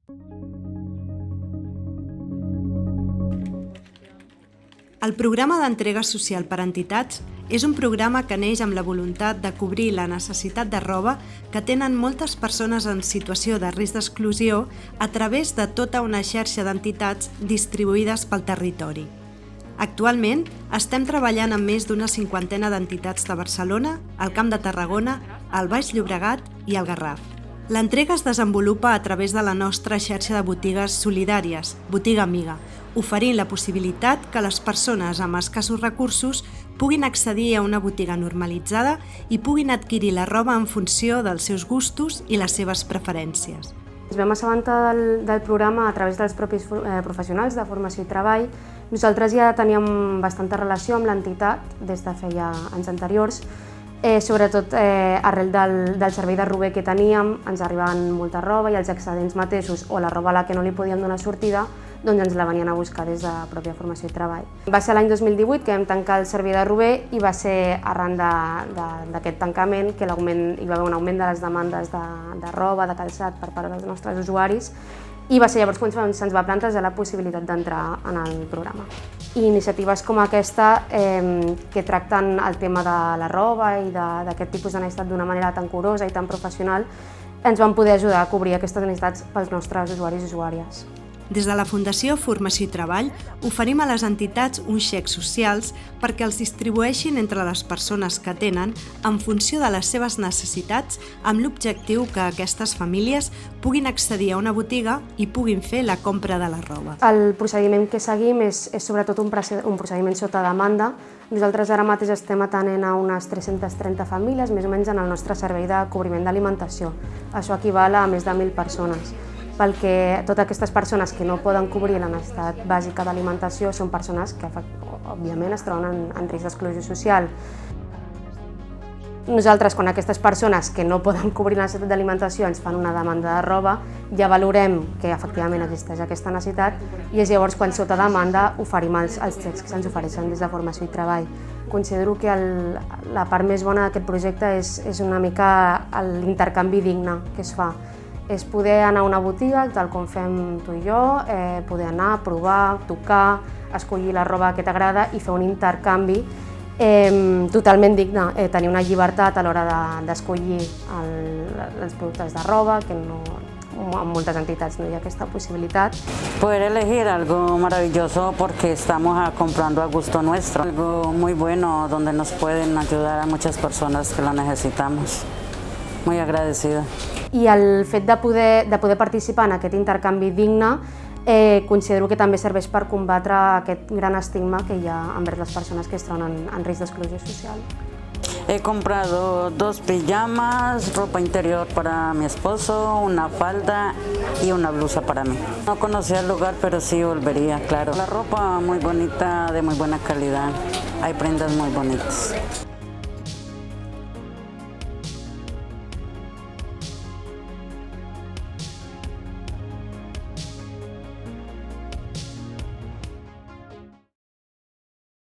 El programa d'entrega social per a entitats és un programa que neix amb la voluntat de cobrir la necessitat de roba que tenen moltes persones en situació de risc d'exclusió a través de tota una xarxa d'entitats distribuïdes pel territori. Actualment estem treballant amb més d'una cinquantena d'entitats de Barcelona, el Camp de Tarragona, el Baix Llobregat i el Garraf. L'entrega es desenvolupa a través de la nostra xarxa de botigues solidàries, Botiga Amiga, oferint la possibilitat que les persones amb escassos recursos puguin accedir a una botiga normalitzada i puguin adquirir la roba en funció dels seus gustos i les seves preferències. Ens vam assabentar del programa a través dels propis professionals de formació i treball. Nosaltres ja teníem bastanta relació amb l'entitat des de feia anys anteriors, sobretot arrel del servei de rober que teníem, ens arribaven molta roba i els excedents mateixos o la roba a la que no li podíem donar sortida, doncs ens la venien a buscar des de la pròpia formació i treball. Va ser l'any 2018 que vam tancar el servei de rober i va ser arran d'aquest tancament que hi va haver un augment de les demandes de roba, de calçat per part dels nostres usuaris, i va ser llavors quan se'ns va plantejar la possibilitat d'entrar en el programa. I iniciatives com aquesta, que tracten el tema de la roba i d'aquest tipus de necessitat d'una manera tan curosa i tan professional, ens van poder ajudar a cobrir aquestes necessitats pels nostres usuaris i usuàries. Des de la Fundació Formació i Treball oferim a les entitats uns xecs socials perquè els distribueixin entre les persones que tenen en funció de les seves necessitats amb l'objectiu que aquestes famílies puguin accedir a una botiga i puguin fer la compra de la roba. El procediment que seguim és sobretot un procediment sota demanda. Nosaltres ara mateix estem atenent a unes 330 famílies, més o menys, en el nostre servei de cobriment d'alimentació. Això equival a més de 1.000 persones. Perquè totes aquestes persones que no poden cobrir la necessitat bàsica d'alimentació són persones que, òbviament, es troben en risc d'exclusió social. Nosaltres, quan aquestes persones que no poden cobrir la necessitat d'alimentació ens fan una demanda de roba, ja valorem que efectivament existeix aquesta necessitat i és llavors quan sota demanda oferim els xecs que se'ns ofereixen des de formació i treball. Considero que la part més bona d'aquest projecte és una mica l'intercanvi digne que es fa. És poder anar a una botiga, tal com fem tu i jo, poder anar, provar, tocar, escollir la roba que t'agrada i fer un intercanvi totalment digne, tenir una llibertat a l'hora d'escollir els productes de roba, que en moltes entitats no hi ha aquesta possibilitat. Poder elegir algo maravilloso porque estamos comprando a gusto nuestro, algo muy bueno donde nos pueden ayudar a muchas personas que lo necesitamos. Muy agradecida. I el fet de poder participar en aquest intercanvi digne considero que també serveix per combatre aquest gran estigma que hi ha envers les persones que es troben en risc d'exclusió social. He comprado 2 pijamas, ropa interior para mi esposo, una falda y una blusa para mí. No conocía el lugar, pero sí volvería, claro. La ropa muy bonita, de muy buena calidad. Hay prendas muy bonitas.